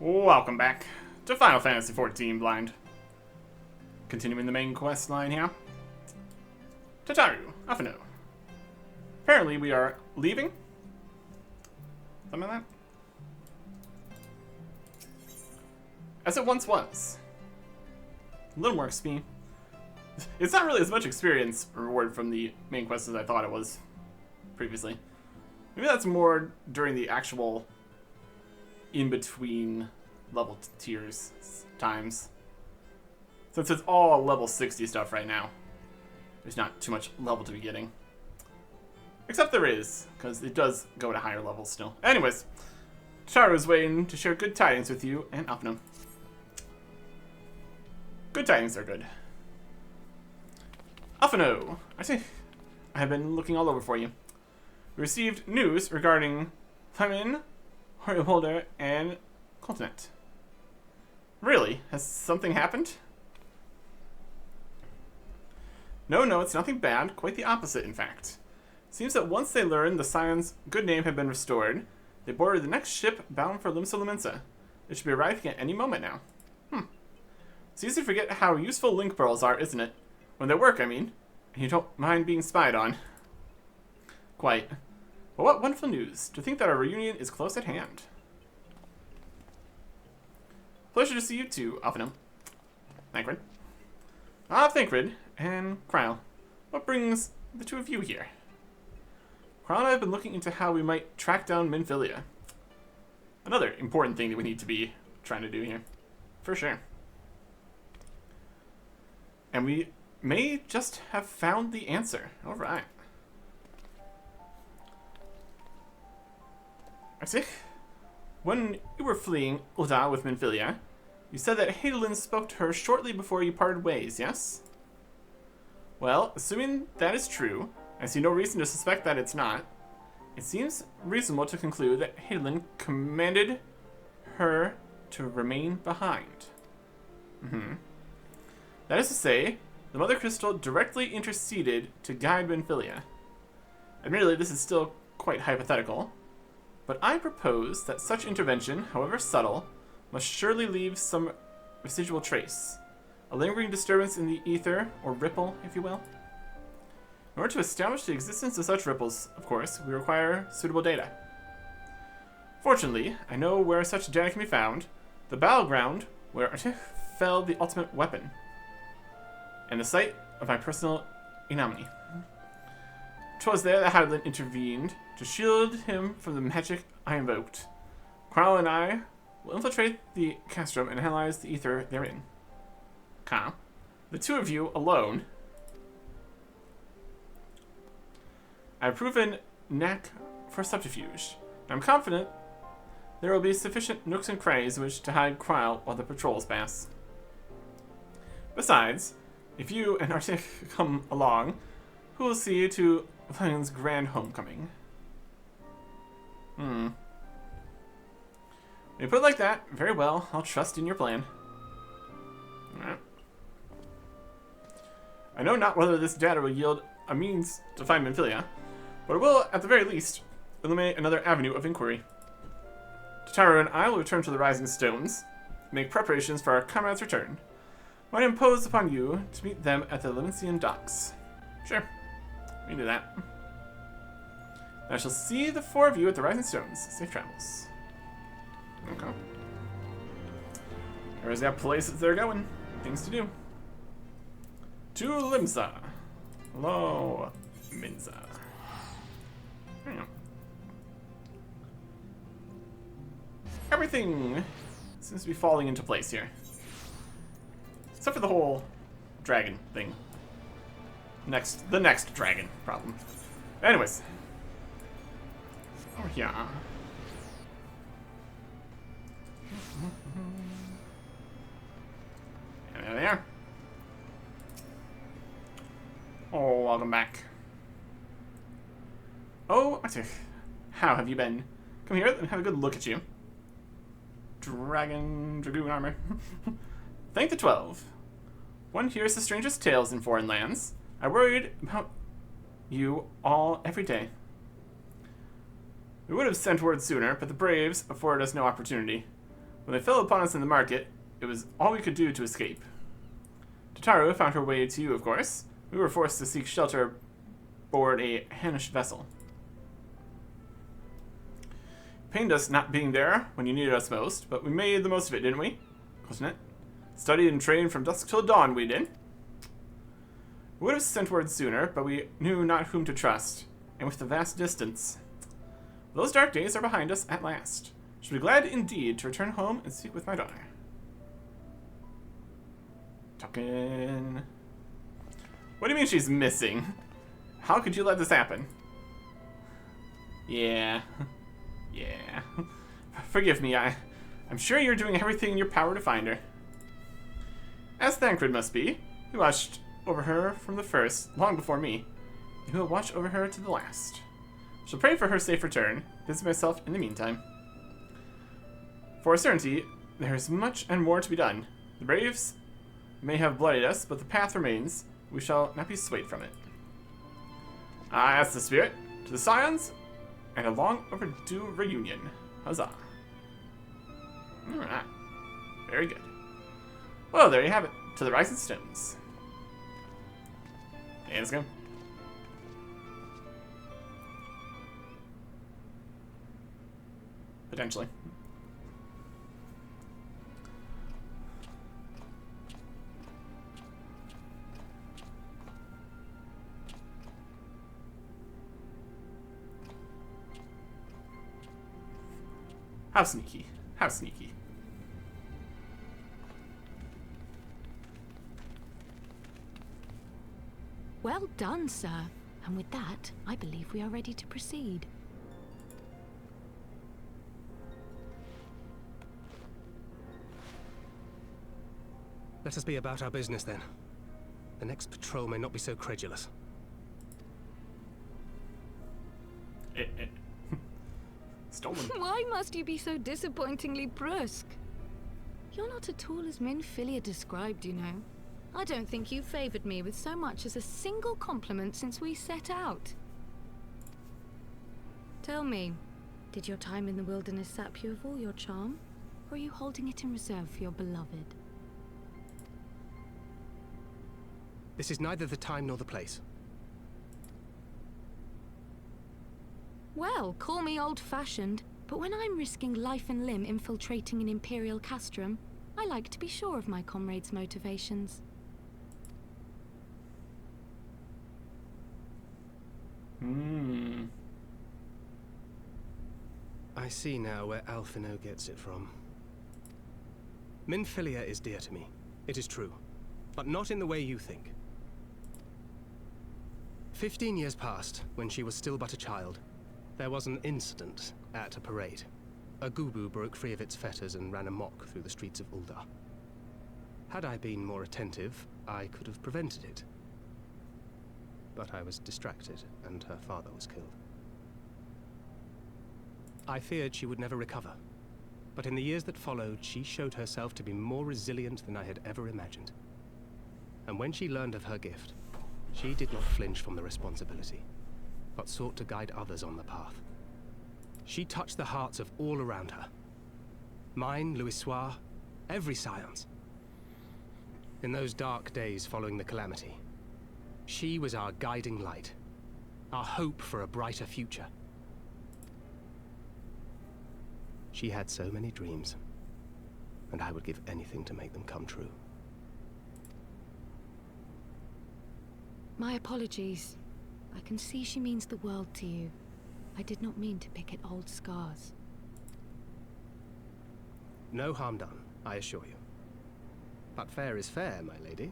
Welcome back to Final Fantasy XIV Blind. Continuing the main quest line here. Tataru, Afano. Apparently we are leaving. Something like that. As it once was. A little more XP. It's not really as much experience reward from the main quest as I thought it was previously. Maybe that's more during the actual in-between level tiers times. Since it's all level 60 stuff right now, there's not too much level to be getting. Except there is, because it does go to higher levels still. Anyways, Tataru is waiting to share good tidings with you and Afno. Good tidings are good. Afano, I have been looking all over for you. We received news regarding Flamin, Holder, and Continent. Really? Has something happened? No, it's nothing bad. Quite the opposite, in fact. Seems that once they learned the Scion's good name had been restored, they boarded the next ship bound for Limsa Lumensa. It should be arriving at any moment now. It's easy to forget how useful link pearls are, isn't it? When they work, I mean. And you don't mind being spied on. Quite. But what wonderful news. To think that our reunion is close at hand. Pleasure to see you too, Alphino. Thancred. Thancred and Kryle. What brings the two of you here? Kryle and I have been looking into how we might track down Minfilia. Another important thing that we need to be trying to do here. For sure. And we may just have found the answer. Alright. Arctic, when you were fleeing Ul'dah with Minfilia, you said that Hadolin spoke to her shortly before you parted ways, yes? Well, assuming that is true, I see no reason to suspect that it's not. It seems reasonable to conclude that Hadolin commanded her to remain behind. That is to say, the Mother Crystal directly interceded to guide Minfilia. Admittedly, this is still quite hypothetical, but I propose that such intervention, however subtle, must surely leave some residual trace. A lingering disturbance in the ether, or ripple, if you will. In order to establish the existence of such ripples, of course, we require suitable data. Fortunately, I know where such data can be found. The battleground where Artif fell the ultimate weapon. And the site of my personal ignominy. 'Twas there that Hadolin intervened to shield him from the magic I invoked. Kryle and I will infiltrate the castrum and analyze the ether therein. The two of you alone. I have proven knack for subterfuge. I'm confident there will be sufficient nooks and crannies in which to hide Kryle while the patrols pass. Besides, if you and Arctic come along, who will see you to Flamin's grand homecoming? When you put it like that, very well, I'll trust in your plan. Alright. I know not whether this data will yield a means to find Minfilia, but it will, at the very least, eliminate another avenue of inquiry. Tataru and I will return to the Rising Stones, make preparations for our comrade's return. Might impose upon you to meet them at the Levensian docks. Sure, we can do that. And I shall see the four of you at the Rising Stones. Safe travels. Okay. Everyone's got places they're going. Things to do. To Limsa. Hello, Minza. Everything seems to be falling into place here. Except for the whole dragon thing. The next dragon problem. Anyways. Over here. And there they are. Oh, welcome back. Oh, how have you been? Come here and have a good look at you. Dragoon armor. Thank the 12. One hears the strangest tales in foreign lands. I worried about you all every day. We would have sent word sooner, but the Braves afforded us no opportunity. When they fell upon us in the market, it was all we could do to escape. Tataru found her way to you, of course. We were forced to seek shelter aboard a Hanish vessel. It pained us not being there when you needed us most, but we made the most of it, didn't we? Wasn't it? Studied and trained from dusk till dawn, we did. We would have sent word sooner, but we knew not whom to trust, and with the vast distance. Those dark days are behind us at last. Should be glad indeed to return home and speak with my daughter. Talking. What do you mean she's missing? How could you let this happen? Yeah. Yeah. Forgive me, I'm sure you're doing everything in your power to find her. As Thancred must be, you watched over her from the first, long before me. You will watch over her to the last. Shall pray for her safe return. Busy myself in the meantime. For a certainty, there is much and more to be done. The braves may have bloodied us, but the path remains. We shall not be swayed from it. Ah, that's the spirit. To the Scions, and a long overdue reunion. Huzzah. Alright. Very good. Well, there you have it. To the Rising Stones. And let's go. Potentially. How sneaky. How sneaky. Well done, sir. And with that, I believe we are ready to proceed. Let us be about our business then. The next patrol may not be so credulous. Stolen. Why must you be so disappointingly brusque? You're not at all as Minfilia described, you know. I don't think you've favored me with so much as a single compliment since we set out. Tell me, did your time in the wilderness sap you of all your charm? Or are you holding it in reserve for your beloved? This is neither the time nor the place. Well, call me old-fashioned, but when I'm risking life and limb infiltrating an Imperial castrum, I like to be sure of my comrades' motivations. I see now where Alphino gets it from. Minfilia is dear to me. It is true. But not in the way you think. 15 years passed, when she was still but a child. There was an incident at a parade. A Gubu broke free of its fetters and ran amok through the streets of Ul'dah. Had I been more attentive, I could have prevented it. But I was distracted, and her father was killed. I feared she would never recover. But in the years that followed, she showed herself to be more resilient than I had ever imagined. And when she learned of her gift, she did not flinch from the responsibility, but sought to guide others on the path. She touched the hearts of all around her. Mine, Louisoix, every Scion's. In those dark days following the calamity, she was our guiding light, our hope for a brighter future. She had so many dreams, and I would give anything to make them come true. My apologies. I can see she means the world to you. I did not mean to pick at old scars. No harm done, I assure you. But fair is fair, my lady.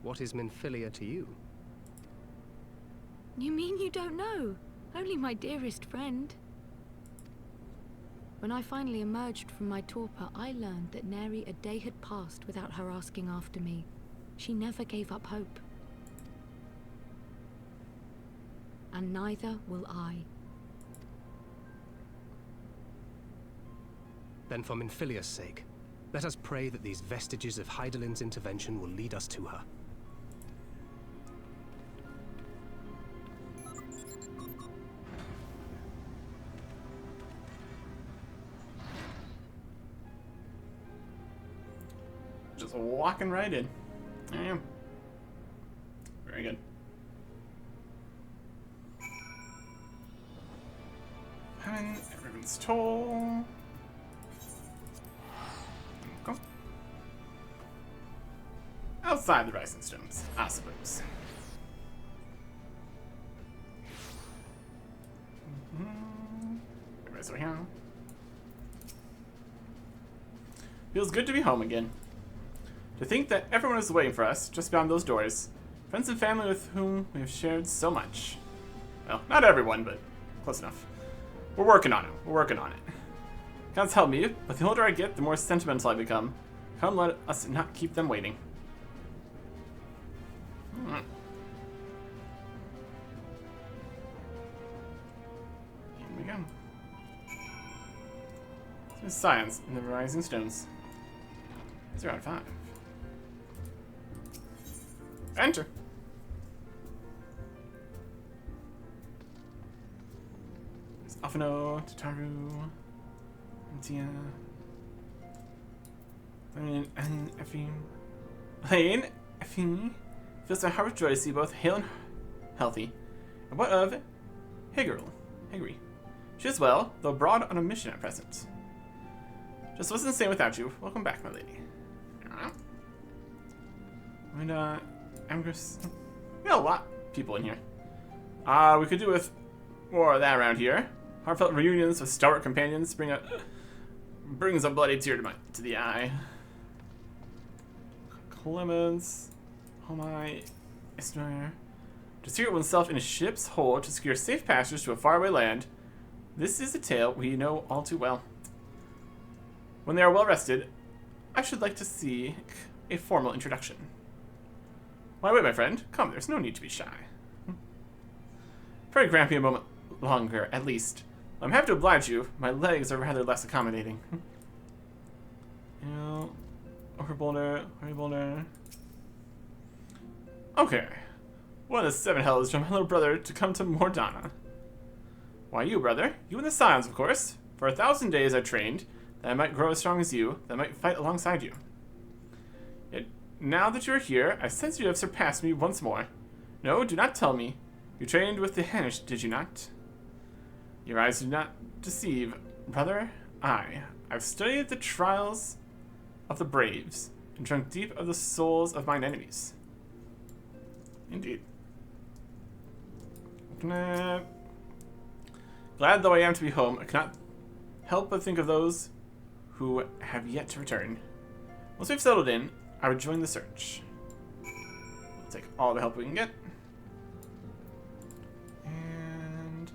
What is Minfilia to you? You mean you don't know? Only my dearest friend. When I finally emerged from my torpor, I learned that nary a day had passed without her asking after me. She never gave up hope. And neither will I. Then for Minfilia's sake, let us pray that these vestiges of Hydaelyn's intervention will lead us to her. Just walking right in. I am. Very good. Heaven, everyone's toll. Go. Outside the Rising Stones, I suppose. Everybody's over here. Feels good to be home again. To think that everyone is waiting for us just beyond those doors. Friends and family with whom we have shared so much. Well, not everyone, but close enough. We're working on it. We're working on it. God's helped me, but the older I get, the more sentimental I become. Come, let us not keep them waiting. Here we go. There's science in the Rising Stones. 0 out of 5. Enter. There's Afino, Tataru, Tia, and Effie. Lane, Effie. Feels my heart with joy to see both hale and healthy. And what of Higgery? She is well, though abroad on a mission at present. Just wasn't the same without you. Welcome back, my lady. And, Amgris. We got a lot of people in here. We could do with more of that around here. Heartfelt reunions with stalwart companions brings a bloody tear to the eye. Clemens, Homai, Isner. To secret oneself in a ship's hold to secure safe passage to a faraway land. This is a tale we know all too well. When they are well rested, I should like to seek a formal introduction. Why wait, my friend? Come, there's no need to be shy. Pray grant me a moment longer, at least. I'm happy to oblige you. My legs are rather less accommodating. Hurry boulder. Okay. One of the 7 hells from my little brother to come to Mordana. Why you, brother? You and the Scions, of course. For 1,000 days I trained, that I might grow as strong as you, that I might fight alongside you. Yet, now that you are here, I sense you have surpassed me once more. No, do not tell me. You trained with the Henish, did you not? Your eyes do not deceive, brother. I've studied the trials of the braves, and drunk deep of the souls of mine enemies. Indeed. Glad though I am to be home, I cannot help but think of those who have yet to return. Once we've settled in, I would join the search. We'll take all the help we can get. And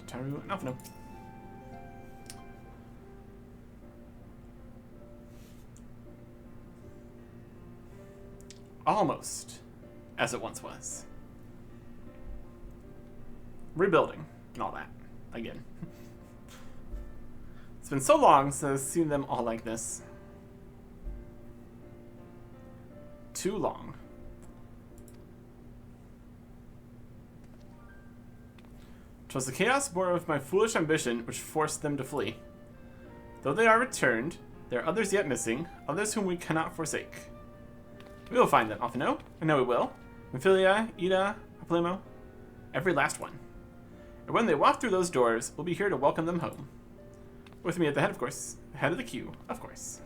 Taru and Alphino. Almost as it once was. Rebuilding and all that again. It's been so long since I've seen them all like this. Too long. 'Twas the chaos born of my foolish ambition which forced them to flee. Though they are returned, there are others yet missing, others whom we cannot forsake. We will find them, Alphino. I know we will. Minfilia, Ida, Paplemo, every last one. And when they walk through those doors, we'll be here to welcome them home. With me at the head, of course. The head of the queue, of course.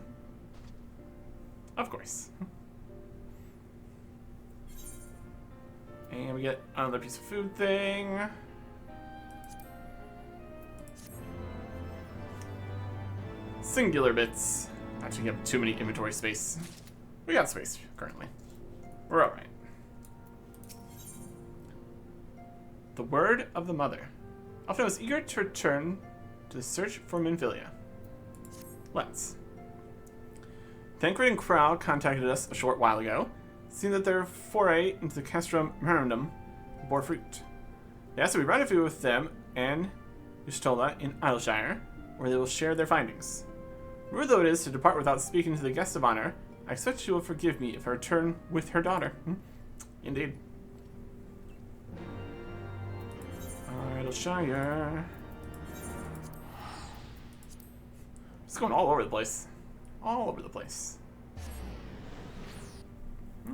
Of course. And we get another piece of food thing. Singular bits. Actually, we have too many inventory space. We got space currently. We're alright. The word of the mother. Alphino is eager to return to the search for Minfilia. Let's. Tancred and Crow contacted us a short while ago, seeing that their foray into the Castrum Merendum bore fruit. They asked that we rendezvous with them and Ustola in Idleshire, where they will share their findings. Rude though it is to depart without speaking to the guest of honor, I expect she will forgive me if I return with her daughter. Indeed. Idleshire. Just going all over the place. All over the place.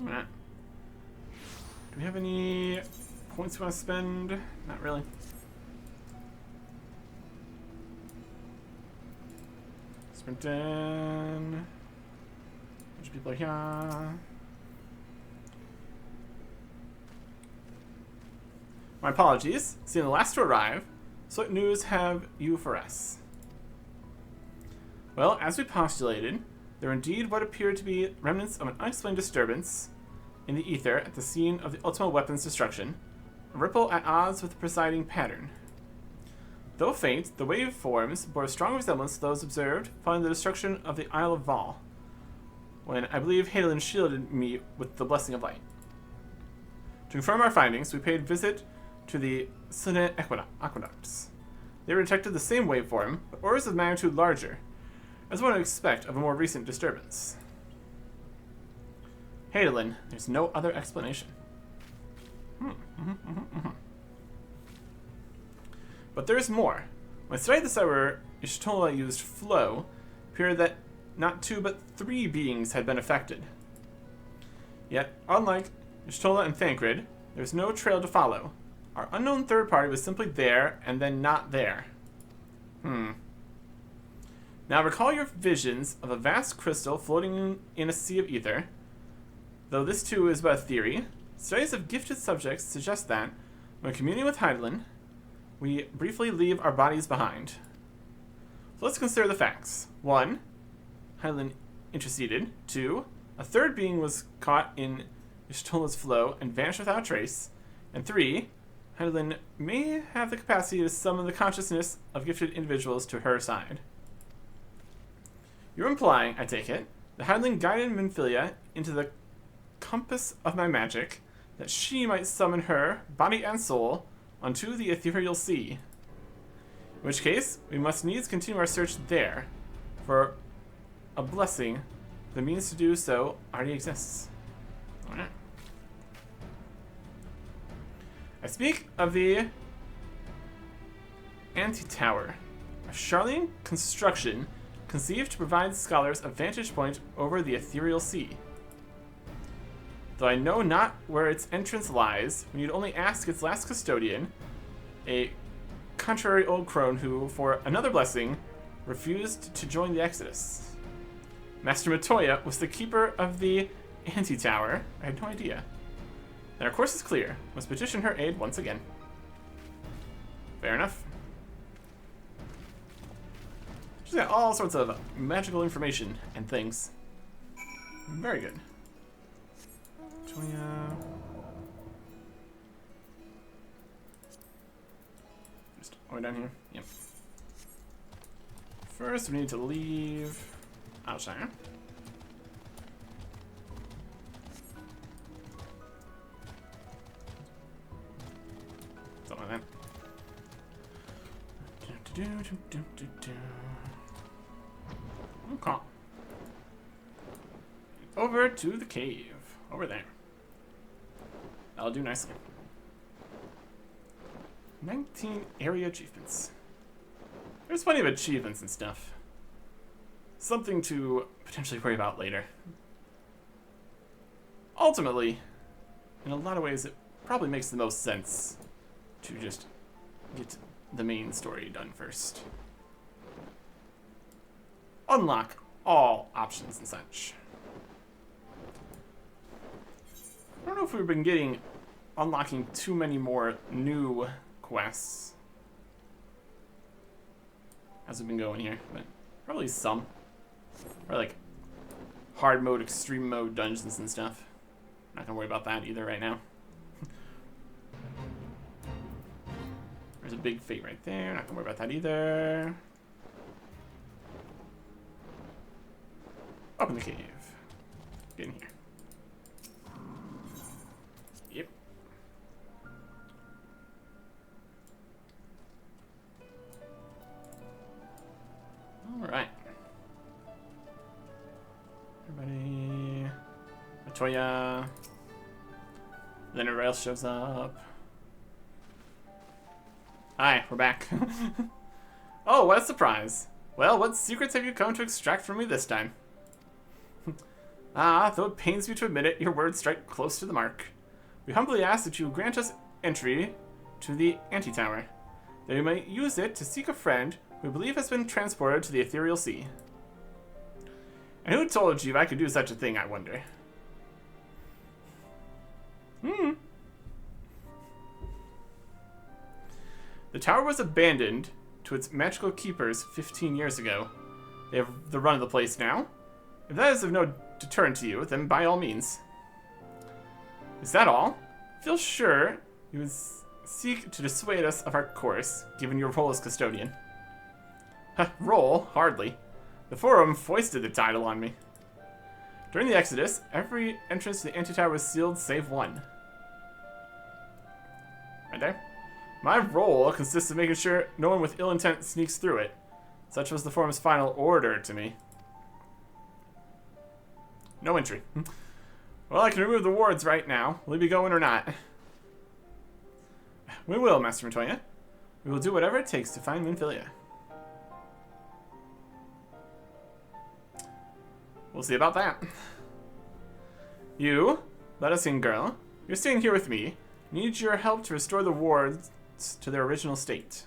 Alright. Do we have any points we want to spend? Not really. Sprint in. A bunch of people are here. My apologies. Seeing the last to arrive. So what news have you for us? Well, as we postulated, there were indeed what appeared to be remnants of an unexplained disturbance in the ether at the scene of the Ultima weapon's destruction, a ripple at odds with the presiding pattern. Though faint, the waveforms bore a strong resemblance to those observed following the destruction of the Isle of Val, when I believe Hadolin shielded me with the Blessing of Light. To confirm our findings, we paid visit to the Sudan aqueducts. They detected the same waveform, but orders of magnitude larger, as one would expect of a more recent disturbance. Hadolin, there's no other explanation. But there is more. When I studied the where Y'shtola used flow, it appeared that not 2 but 3 beings had been affected. Yet, unlike Y'shtola and Thancred, there's no trail to follow. Our unknown third party was simply there and then not there. Now recall your visions of a vast crystal floating in a sea of ether. Though this too is but a theory, studies of gifted subjects suggest that, when communing with Hadolin, we briefly leave our bodies behind. So let's consider the facts. 1. Hadolin interceded. 2. A third being was caught in Y'shtola's flow and vanished without trace. And 3. Hadolin may have the capacity to summon the consciousness of gifted individuals to her side. You're implying, I take it, that Hadolin guided Minfilia into the compass of my magic, that she might summon her, body and soul, onto the ethereal sea. In which case, we must needs continue our search there, for a blessing, the means to do so already exists. Alright. I speak of the Anti-Tower, a Charlene construction conceived to provide scholars a vantage point over the ethereal sea. Though I know not where its entrance lies, we need only ask its last custodian, a contrary old crone who, for another blessing, refused to join the Exodus. Master Matoya was the keeper of the Anti-Tower. I had no idea. Then our course is clear. Must petition her aid once again. Fair enough. She's got all sorts of magical information and things. Very good. Just all the way down here. Yep. First, we need to leave Outshire. Something like that. Okay. Over to the cave. Over there. That'll do nicely. 19 area achievements. There's plenty of achievements and stuff. Something to potentially worry about later. Ultimately, in a lot of ways, it probably makes the most sense to just get the main story done first. Unlock all options and such. I don't know if we've been unlocking too many more new quests as we've been going here, but probably some. Or like hard mode, extreme mode dungeons and stuff. Not gonna worry about that either right now. There's a big fate right there. Not gonna worry about that either. Up in the cave. Get in here. Yep. Alright. Everybody. Latoya. Then everybody else shows up. Hi, we're back. Oh, what a surprise. Well, what secrets have you come to extract from me this time? Ah, though it pains me to admit it, your words strike close to the mark. We humbly ask that you grant us entry to the Antitower, that we might use it to seek a friend who we believe has been transported to the ethereal sea. And who told you I could do such a thing, I wonder? The tower was abandoned to its magical keepers 15 years ago. They have the run of the place now. If that is of no deterrent to you, then by all means. Is that all? Feel sure you would seek to dissuade us of our course, given your role as custodian. Role? Hardly. The Forum foisted the title on me. During the Exodus, every entrance to the Antitower was sealed save one. Right there. My role consists of making sure no one with ill intent sneaks through it. Such was the Forum's final order to me. No entry. Well, I can remove the wards right now. Will you be going or not? We will, Master Montoya. We will do whatever it takes to find Minfilia. We'll see about that. You, lettucing girl, you're staying here with me. Need your help to restore the wards to their original state.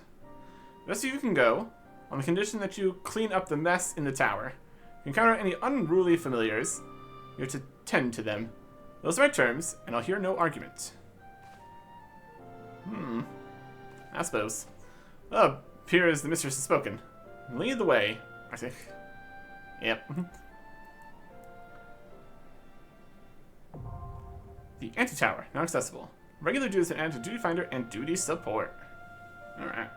The rest of you can go, on the condition that you clean up the mess in the tower. If you encounter any unruly familiars, you're to tend to them. Those are my terms, and I'll hear no argument. I suppose. Oh, appears the mistress has spoken. Lead the way, Arctic. Yep. The Antitower, now accessible. Regular duties are added to Duty Finder and Duty Support. Alright.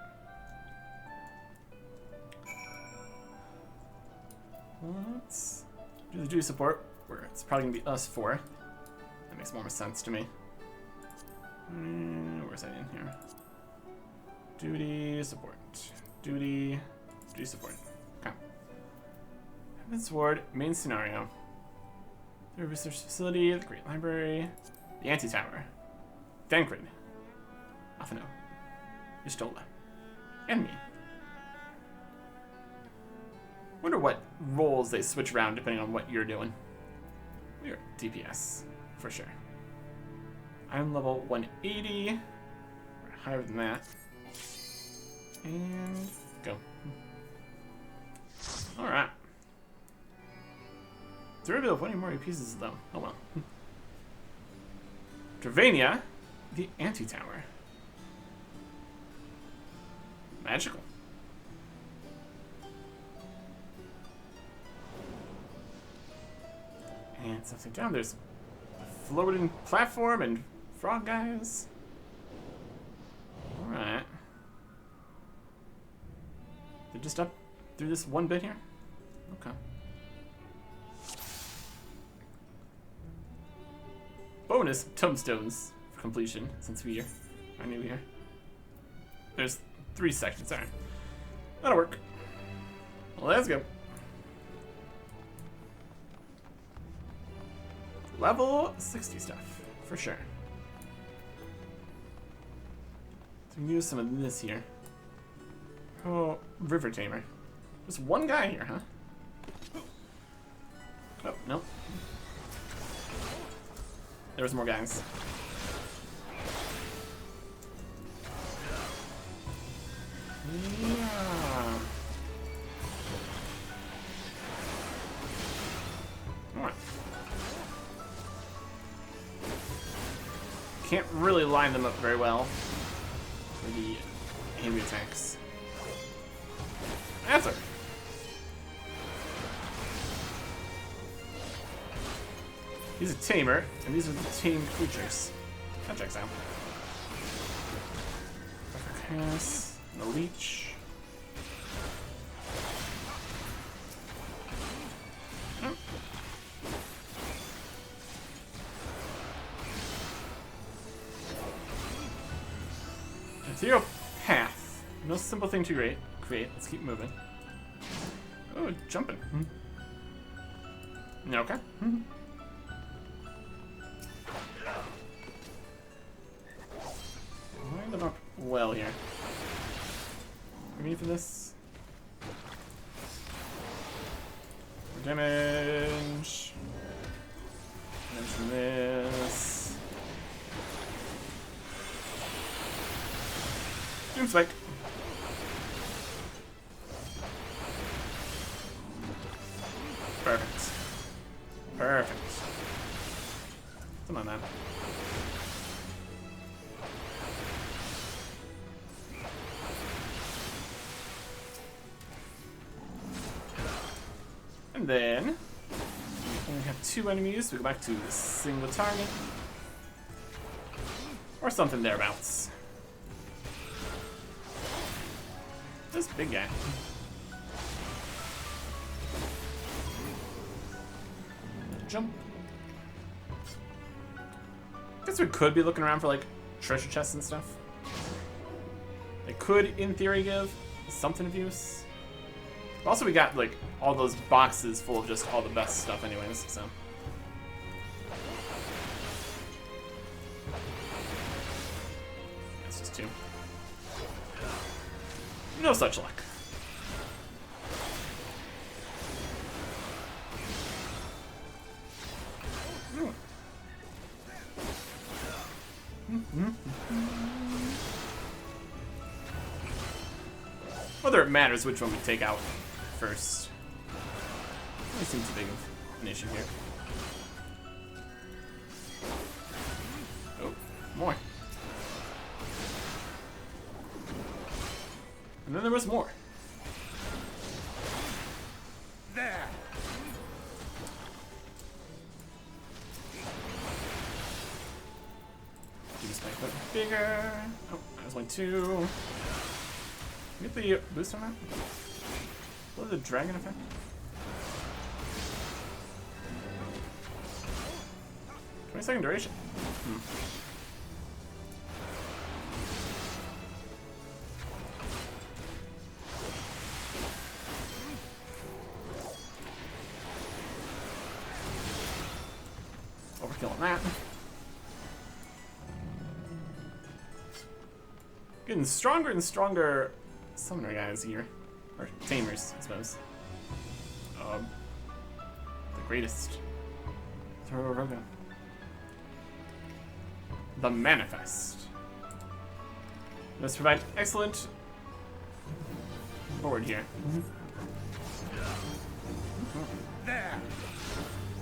Let's do the Duty Support, where it's probably going to be us four. That makes more sense to me. Where's that in here? Duty Support. Duty Support. Okay. Heaven's Ward, main scenario. The research facility, the Great Library, the Antitower, Dankred, Afano, Istola, and me. Wonder what roles they switch around depending on what you're doing. We are DPS, for sure. I'm level 180. We're higher than that. And go. Alright. Durability of 20 more pieces though. Oh well. Dravania, the Antitower. Magical. And something down. There's a floating platform and frog guys. Alright. They're just up through this one bit here? Okay. Bonus tombstones for completion, since we are new here. There's 3 sections, alright. That'll work. Let's go. Level 60 stuff, for sure. So we can use some of this here. Oh, River Tamer. There's one guy here, huh? Oh, no. There's more guys. Yeah. Alright. Can't really line them up very well for the enemy attacks. Answer. He's a tamer, and these are the tamed creatures. That checks out. Pass, and a leech. Oh. Ethereal path. No simple thing to create. Let's keep moving. Oh, jumping. Okay. Line them up well here. Ready for this? More damage. from this. Doom spike. Perfect. Perfect. Come on, man. And then we only have 2 enemies. We go back to the single target. Or something thereabouts. This big guy. Jump. Guess we could be looking around for like treasure chests and stuff. They could, in theory, give something of use. But also, we got like all those boxes full of just all the best stuff, anyways. So. It's just 2. No such luck. Whether it matters which one we take out first. Doesn't seem too big of an issue here. Oh, more. And then there was more. There. Do this back a bit bigger. Oh, there's one too. Get the boost on that? What is the dragon effect? "20-second duration." Overkill on that. Getting stronger and stronger summoner guys here. Or tamers, I suppose. The greatest. Throw the Manifest. Let's provide excellent forward here. There.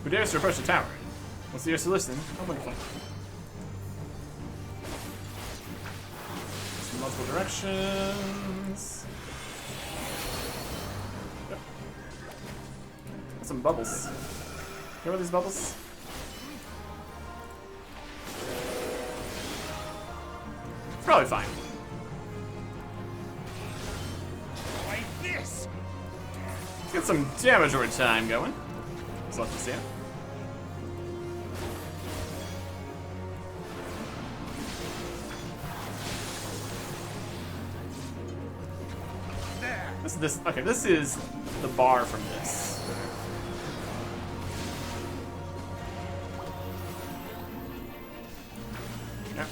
Who dares to approach the tower? What's yours to listen? Oh, wonderful. From multiple directions. Yep. Got some bubbles. Hear about these bubbles? It's probably fine. Like this. Let's get some damage over time going. Just love to see it. Okay, this is the bar from this. Yep.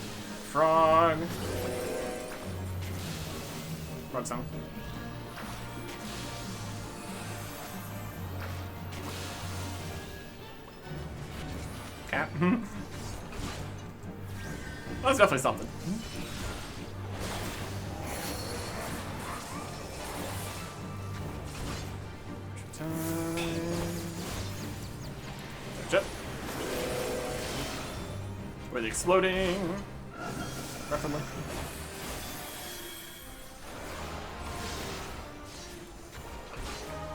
Frog. Frog song. Cat. Well, that's definitely something. Where the exploding, preferably.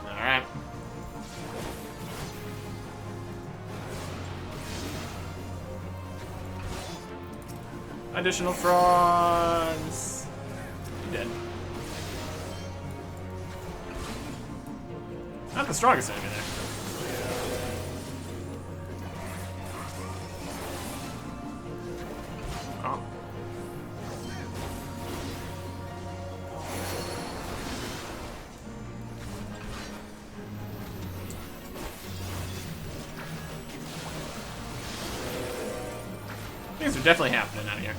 All right. Additional frogs. You're dead. Not the strongest enemy there. Oh. Things are definitely happening out here.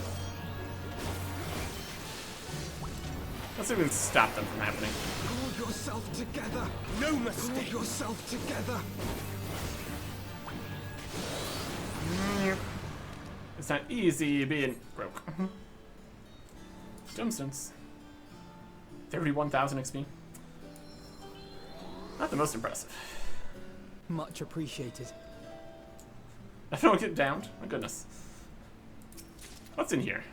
Let's see if we can stop them from happening. Pull yourself together. No mistake. Pull yourself together. It's not easy being broke. Gemstones. 31,000 XP. Not the most impressive. Much appreciated. Everyone get downed? My goodness. What's in here?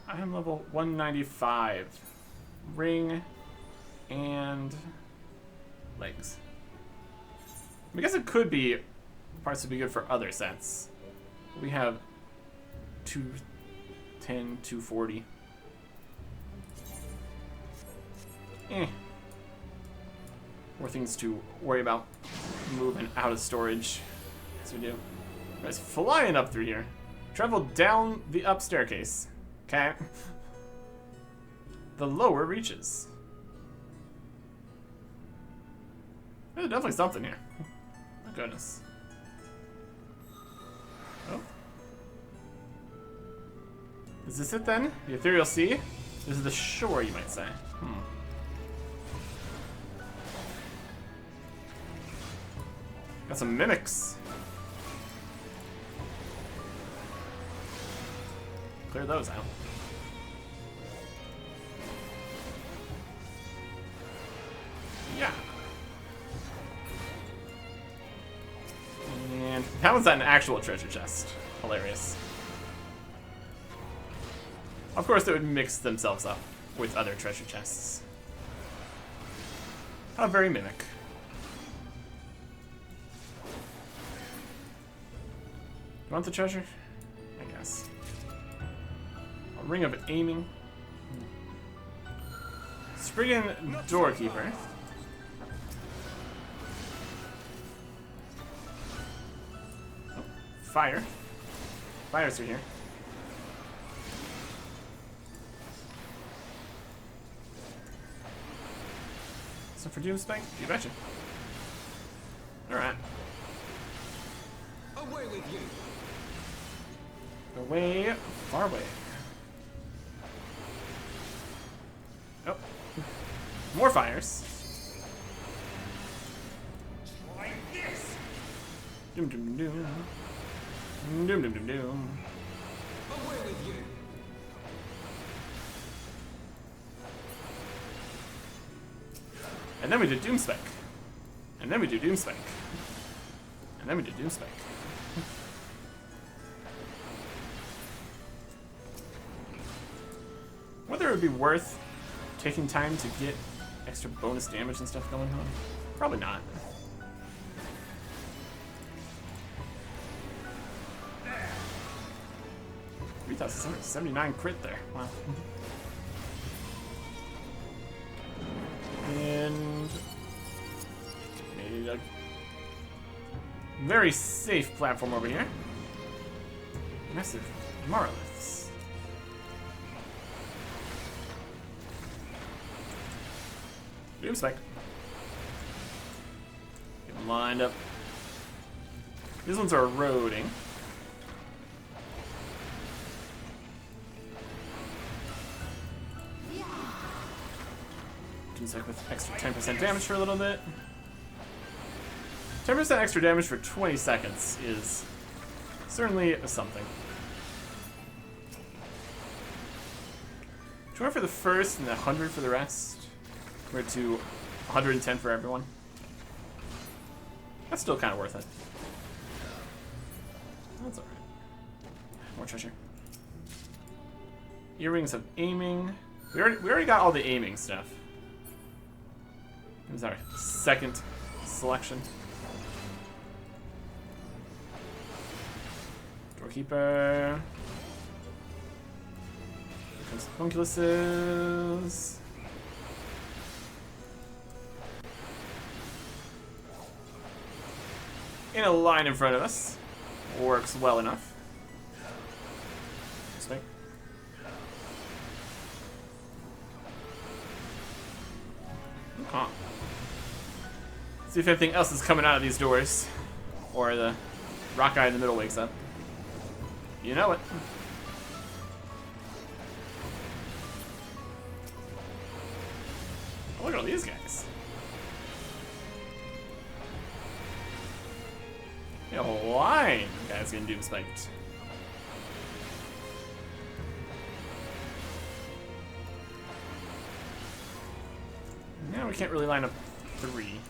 I am level 195. Ring and legs. I guess it could be parts would be good for other sets. We have 210, 240. More things to worry about moving out of storage as we do. Guys, flying up through here. Travel down the up staircase. Okay. The lower reaches. There's definitely something here. My goodness. Oh. Is this it then? The Ethereal Sea? This is the shore, you might say. Got some mimics. Clear those out. Yeah. And that one's an actual treasure chest. Hilarious. Of course, they would mix themselves up with other treasure chests. How very mimic. You want the treasure? I guess. A ring of aiming. Spriggan doorkeeper. Oh, fire. Fires are here. So for Doomspike? You betcha. Alright. Away with you. Away, far away. Oh. More fires. Like this. Doom doom doom. Doom doom doom doom. Away with you. And then we did Doomspike. And then we do Doomspike. And then we did Doomspike. Whether it would be worth taking time to get extra bonus damage and stuff going on? Probably not. We thought 79 crit there. Wow. And a very safe platform over here. Massive monoliths. Doomspike. Get them lined up. These ones are eroding. Doomspike with extra 10% damage for a little bit. 10% extra damage for 20 seconds is certainly something. 200 for the first and 100 for the rest. Compared to 110 for everyone. That's still kind of worth it. That's alright. More treasure. Earrings of aiming. We already got all the aiming stuff. This is our second selection. Doorkeeper. Here comes the Homunculuses. In a line in front of us. Works well enough. This way. Huh. See if anything else is coming out of these doors. Or the rock guy in the middle wakes up. You know it. Oh, look at all these guys. Yeah, why? You guys gonna doom spiked. Now we can't really line up 3.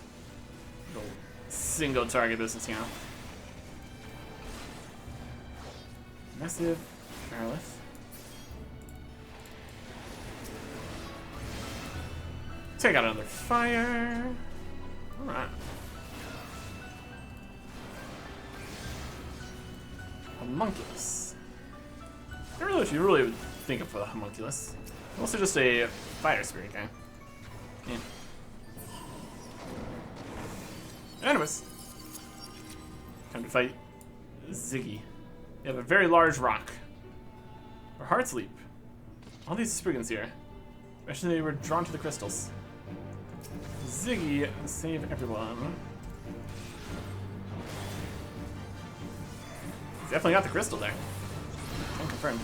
Go single target business, you know. Massive, powerless. Take out another fire. Alright. Homunculus. I don't know if you really would think of a homunculus. Also just a fire spirit guy. Yeah. Anyways. Time to fight Ziggy. You have a very large rock. Or Heart's Leap. All these Spriggans here. Actually, they were drawn to the crystals. Ziggy, save everyone. He's definitely got the crystal there. Can confirm.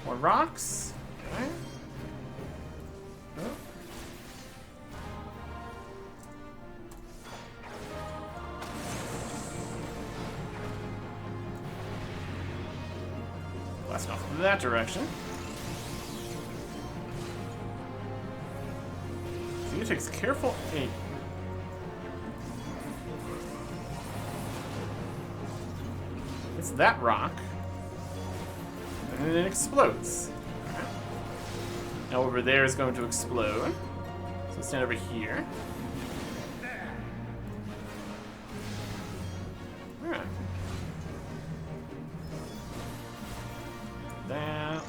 More rocks. Okay. Oh. Blast off that direction. So he takes careful aim. It's that rock. And then it explodes. Okay. Now over there is going to explode. So stand over here. Alright. That.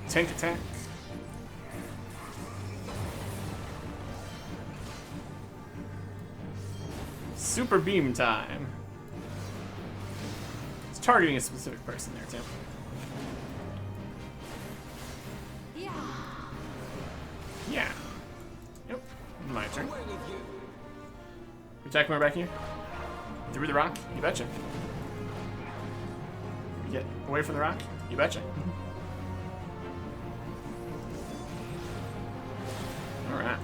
Tank attack. Super beam time. It's targeting a specific person there, too. Yeah. Yeah. Yep. My turn. Attack more back here. Through the rock? You betcha. Get away from the rock? You betcha. Alright.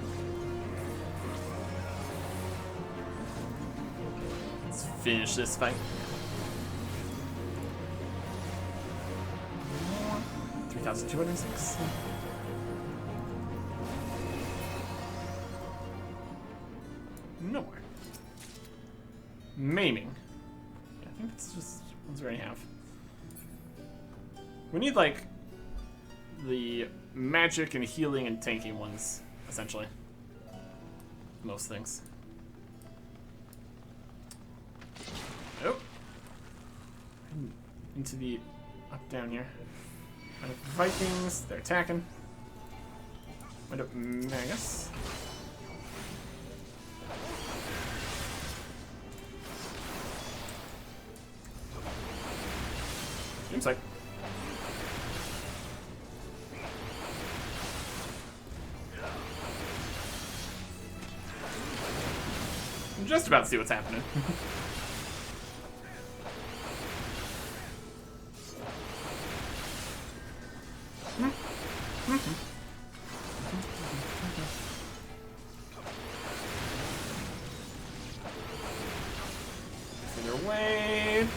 Let's finish this fight. 3,206. Nowhere. Maiming. Yeah, I think it's just ones we already have. We need, like, the magic and healing and tanking ones, essentially. Most things. Oh. Into the up down here. Vikings, they're attacking. Wind up Magus. Seems like. I'm just about to see what's happening. Figure wave.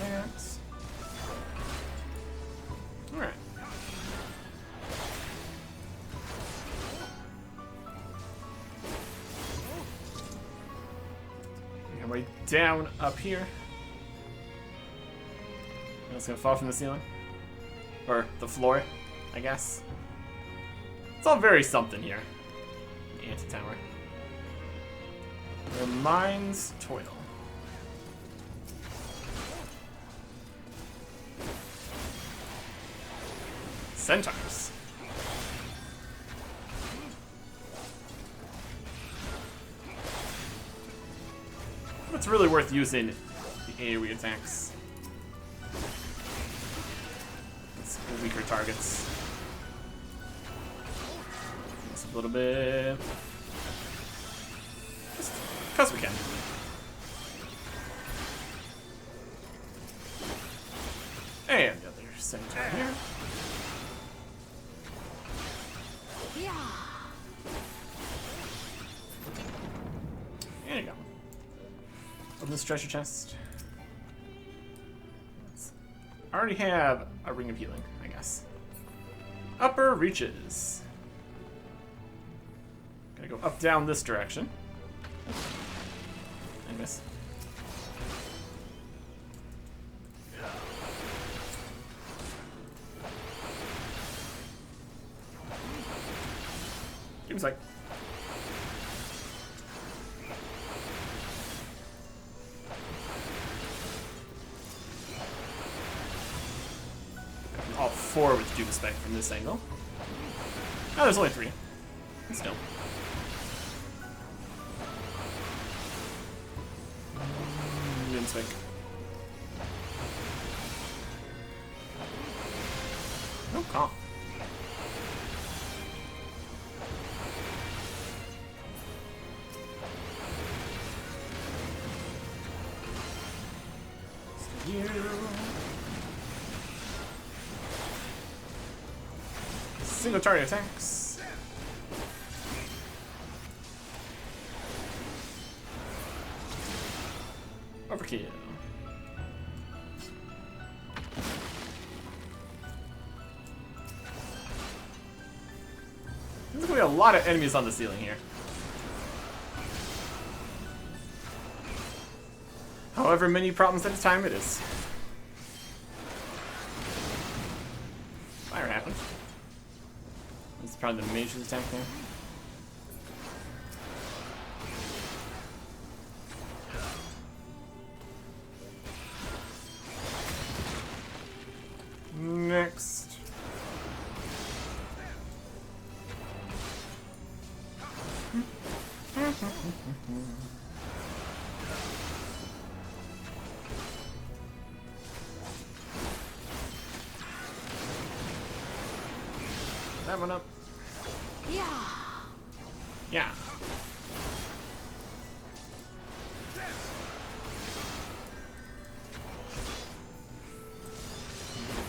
That. Alright. Make my way down up here. And it's gonna fall from the ceiling. Or the floor, I guess. It's all very something here. The anti-tower. Their minds toil. Centaurs. It's really worth using the AoE attacks. It's the weaker targets. Just a little bit. Just because we can. And the other centaur here. Yeah. There you go. Open this treasure chest. I already have a ring of healing, I guess. Upper reaches. Gotta go up, down this direction. And miss. Seems like. All four with due respect from this angle. Oh, there's only three. Still. Didn't speak. No comp. Here. Single target attacks. Overkill. There's gonna be a lot of enemies on the ceiling here. However many problems at a time it is. Fire happened. This is probably the mage's attack there. Next. That one up. Yeah. Yeah.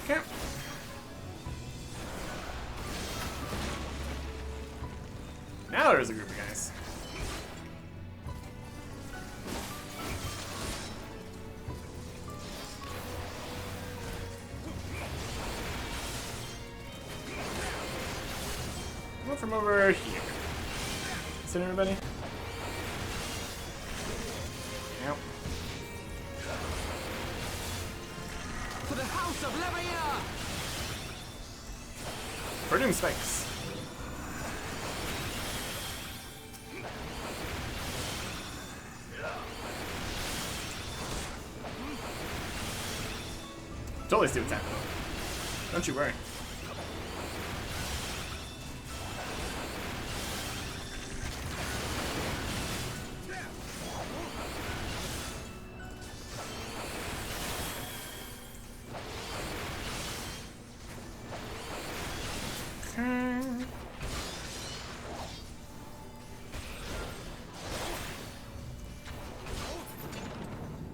Okay. Now there's a group of guys. Go from over here. Is it everybody? Yep. For the House of Levia! For doom spikes. Totally see what's happening. Don't you worry.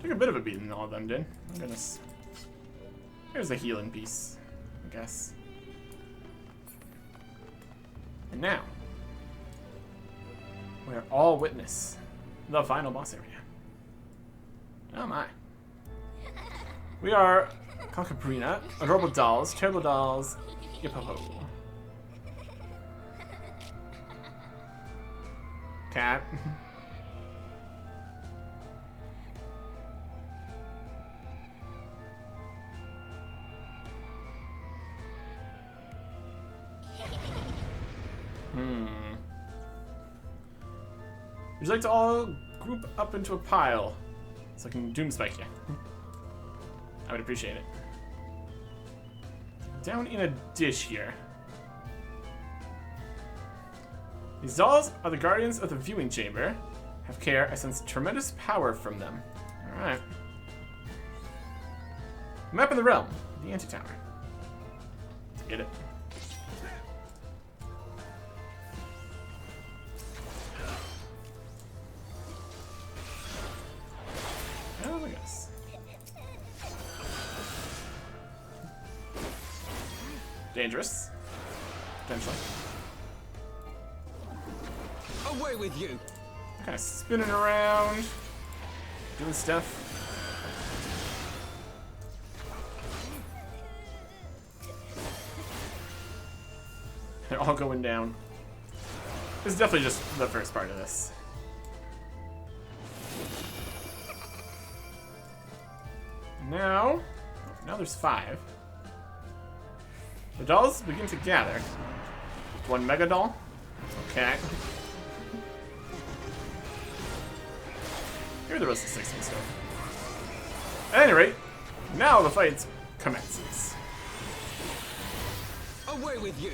Took a bit of a beating, all of them did. Oh goodness. Here's a healing piece, I guess. And now, we're all witness the final boss area. Oh my. We are Concaprina, Adorable Dolls, Terrible Dolls, Yipopo. Cat. Would you like to all group up into a pile so I can doom spike you? I would appreciate it. Down in a dish here. These dolls are the guardians of the viewing chamber. Have care, I sense tremendous power from them. Alright. Map of the realm, the antitower. Let's get it. Dangerous. Potentially. Away with you! Kind of spinning around. Doing stuff. They're all going down. This is definitely just the first part of this. Now there's 5. The dolls begin to gather. 1 mega doll. Okay. Here are the rest of the 16 stuff. At any rate, now the fight commences. Away with you!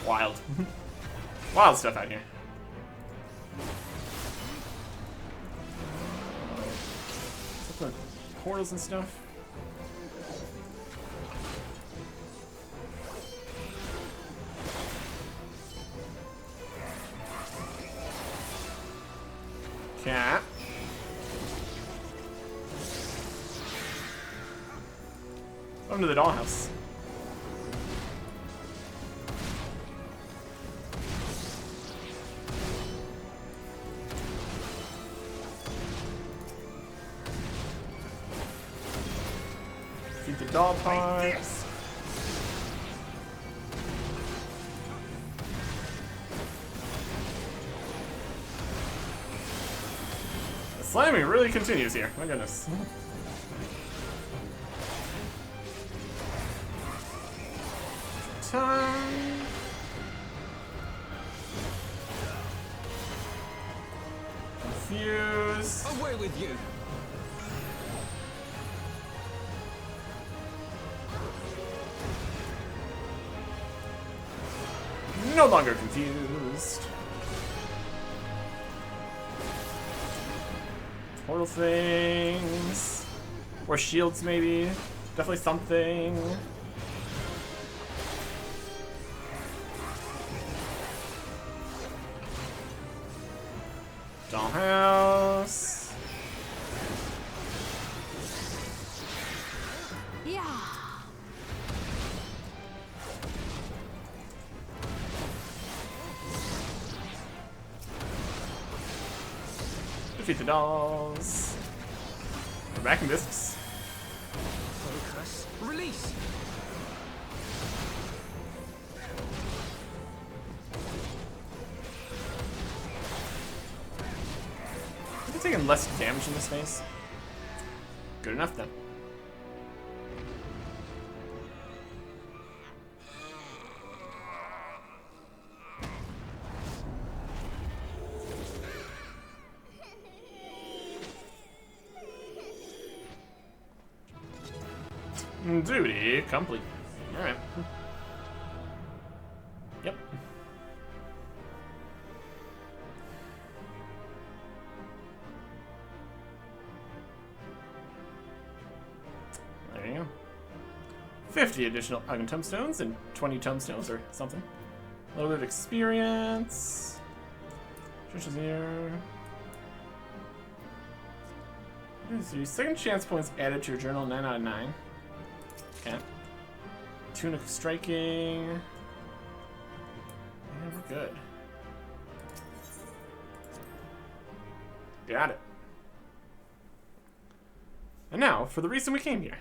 Wild. Wild stuff out here. The portals and stuff. Cat. Welcome to the dollhouse. Feed the doll parts. The slamming really continues here. My goodness. Time. Confuse. Away with you! No longer confused. Portal things. Or shields, maybe. Definitely something. Dollhouse. Yeah. Defeat the dolls. We're back in business. Focus. Release! Are they taking less damage in this phase? Good enough then. Duty complete. Alright. Yep. There you go. 50 additional Ugin tomestones and 20 tomestones or something. A little bit of experience. Trisha's here. So second chance points added to your journal, 9 out of 9. Okay. Tunic striking. Yeah, we're good. Got it. And now, for the reason we came here.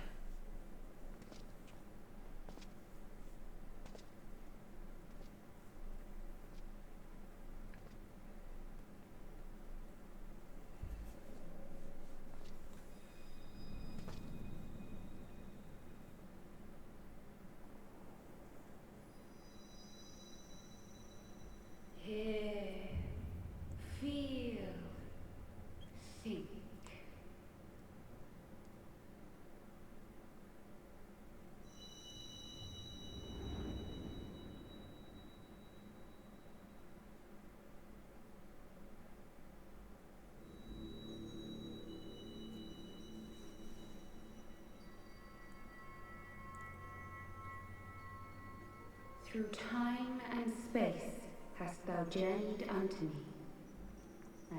Through time and space hast thou journeyed unto me,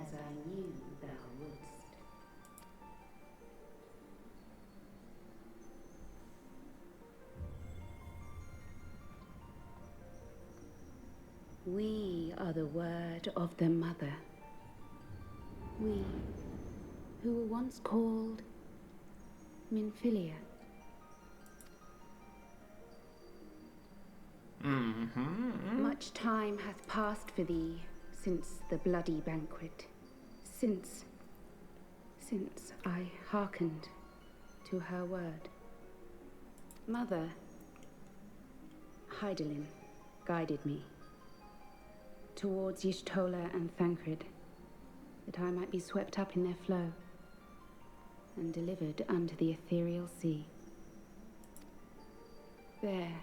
as I knew thou are the word of the Mother. We, who were once called Minfilia. Much time hath passed for thee since the bloody banquet, since I hearkened to her word. Mother, Hydaelyn guided me towards Y'shtola and Thancred, that I might be swept up in their flow and delivered unto the ethereal sea. There,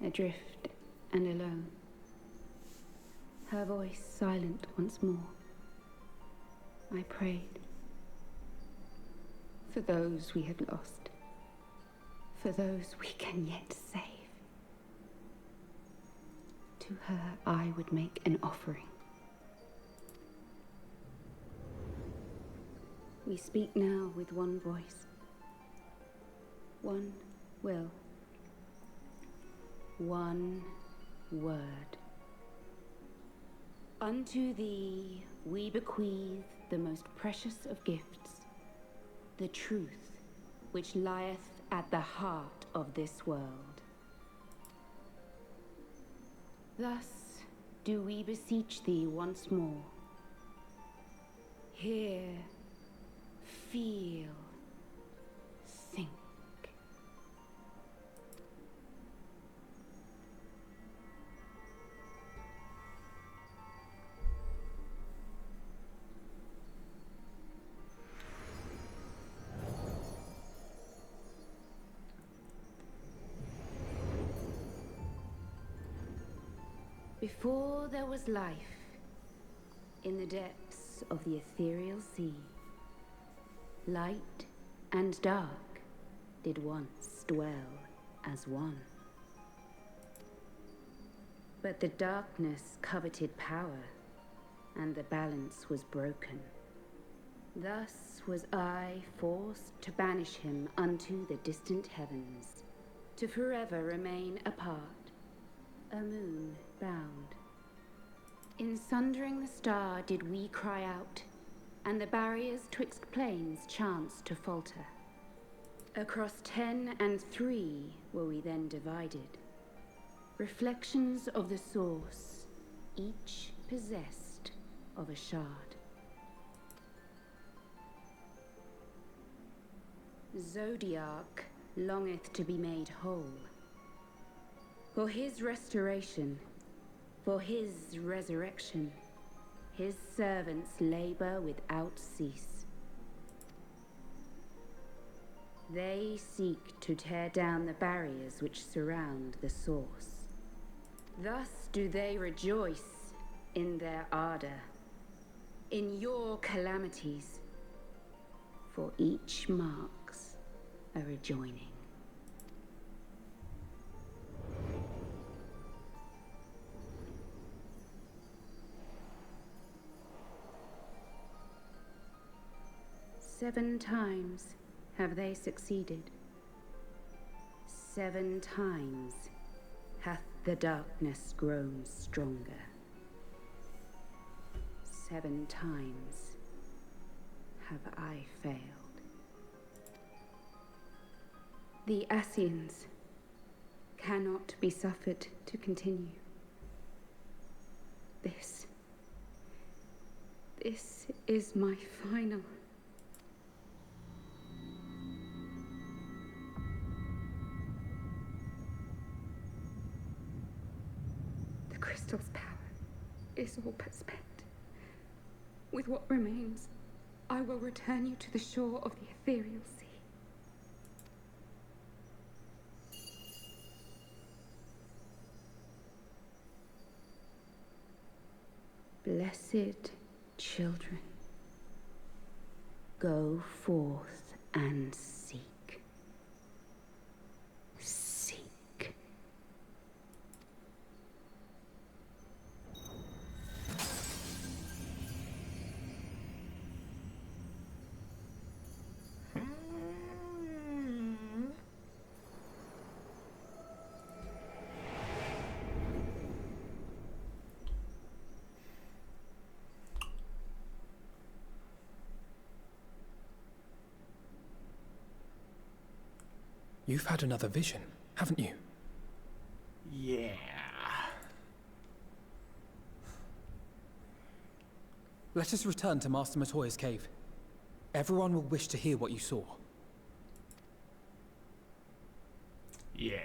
adrift and alone, her voice silent once more, I prayed for those we had lost, for those we can yet save. To her I would make an offering. We speak now with one voice, one will, one word. Unto thee we bequeath the most precious of gifts, the truth which lieth at the heart of this world. Thus do we beseech thee once more. Hear, feel, think. Before there was life, in the depths of the ethereal sea, light and dark did once dwell as one. But the darkness coveted power, and the balance was broken. Thus was I forced to banish him unto the distant heavens, to forever remain apart, a moon bound. In sundering the star did we cry out, and the barriers twixt planes chanced to falter. Across 10 and 3 were we then divided, reflections of the source, each possessed of a shard. Zodiac longeth to be made whole. For his restoration, for his resurrection, his servants labor without cease. They seek to tear down the barriers which surround the source. Thus do they rejoice in their ardor, in your calamities, for each marks a rejoining. Seven times have they succeeded. 7 times hath the darkness grown stronger. 7 times have I failed. The Ascians cannot be suffered to continue. This is my final. The crystal's power is all but spent. With what remains, I will return you to the shore of the ethereal sea. Blessed children, go forth and seek. Seek. You've had another vision, haven't you? Yeah. Let us return to Master Matoya's cave. Everyone will wish to hear what you saw. Yeah.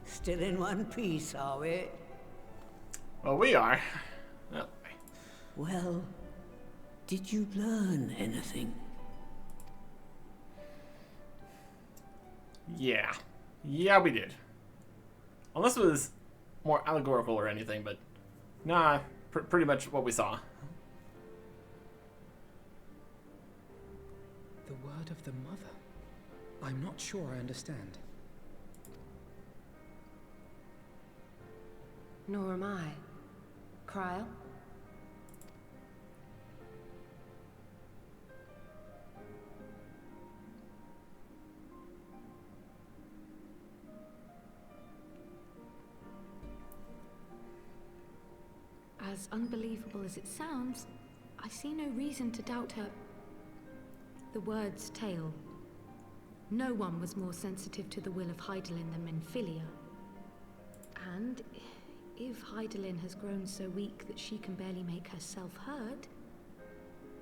Still in one piece, are we? Well, we are. Well, Well, did you learn anything? yeah. Yeah, we did. Unless it was more allegorical or anything, but nah, pretty much what we saw. The word of the mother. I'm not sure I understand. Nor am I. Cryle? As unbelievable as it sounds, I see no reason to doubt her. The word's tale. No one was more sensitive to the will of Hydaelyn than Minfilia. And if Hydaelyn has grown so weak that she can barely make herself heard,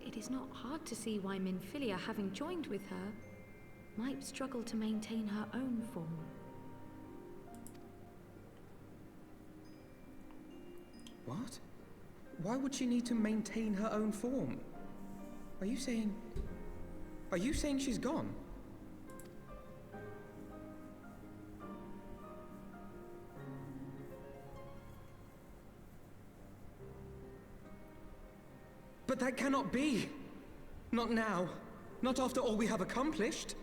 it is not hard to see why Minfilia, having joined with her, might struggle to maintain her own form. What? Why would she need to maintain her own form? Are you saying she's gone? But that cannot be! Not now. Not after all we have accomplished.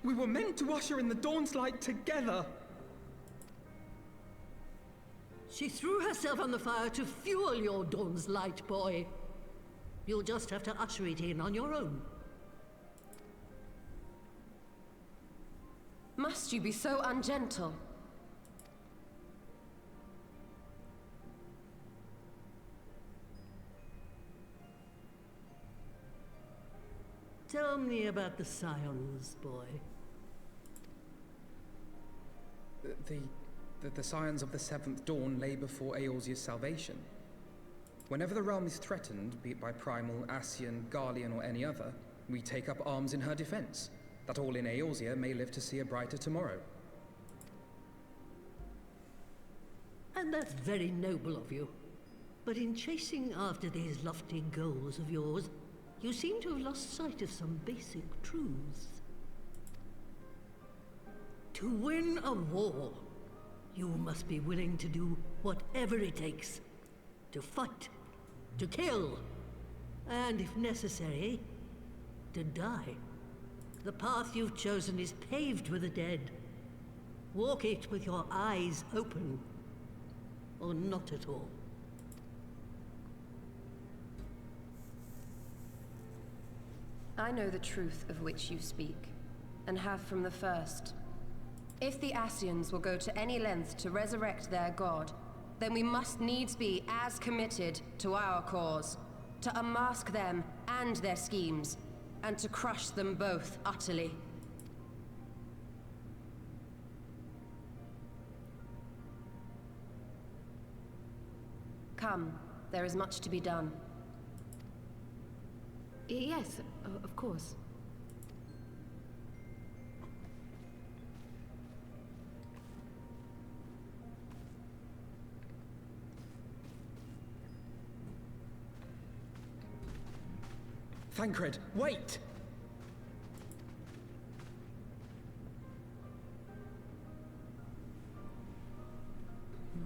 We were meant to usher in the dawn's light together. She threw herself on the fire to fuel your dawn's light, boy. You'll just have to usher it in on your own. Must you be so ungentle? Tell me about the Scions, boy. The scions of the Seventh Dawn lay before Eorzea's salvation. Whenever the realm is threatened, be it by Primal, Ascian, Garlean, or any other, we take up arms in her defense, that all in Eorzea may live to see a brighter tomorrow. And that's very noble of you. But in chasing after these lofty goals of yours, you seem to have lost sight of some basic truths. To win a war, you must be willing to do whatever it takes. To fight, to kill, and if necessary, to die. The path you've chosen is paved with the dead. Walk it with your eyes open, or not at all. I know the truth of which you speak, and have from the first. If the Ascians will go to any length to resurrect their god, then we must needs be as committed to our cause, to unmask them and their schemes, and to crush them both utterly. Come, there is much to be done. Yes, of course. Thancred, wait!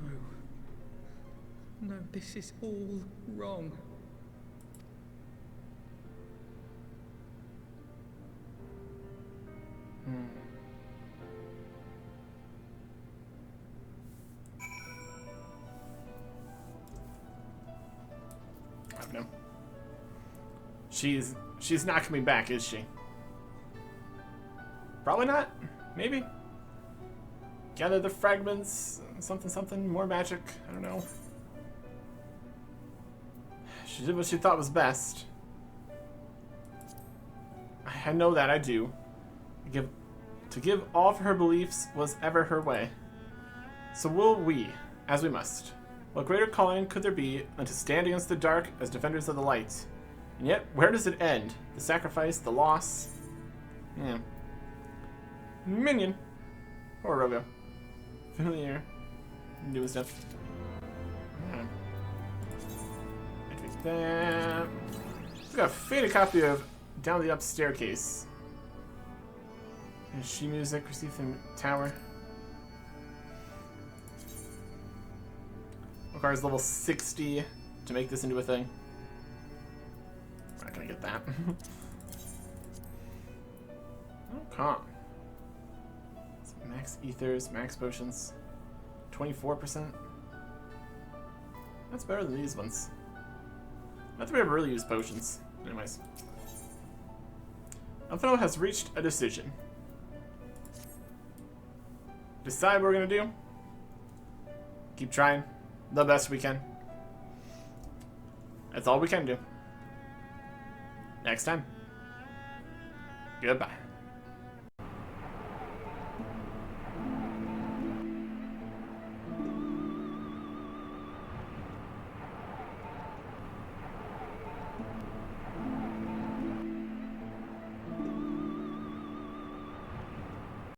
No. No, this is all wrong. I don't know. She's not coming back, is she? Probably not. Maybe. Gather the fragments. Something. More magic. I don't know. She did what she thought was best. I know that, I do. To give all of her beliefs was ever her way. So will we, as we must. What greater calling could there be than to stand against the dark as defenders of the light? And yet, where does it end? The sacrifice, the loss? Yeah. Minion. Or Rogo. Familiar. New stuff. Yeah. I take that. We've got a faded copy of Down the Up Staircase. And she music received from Tower. Requires level 60 to make this into a thing. I'm not gonna get that. Okay. Max ethers, max potions. 24%. That's better than these ones. Not that we ever really use potions. Anyways. Alphino has reached a decision. Decide what we're gonna do. Keep trying. The best we can. That's all we can do. Next time. Goodbye.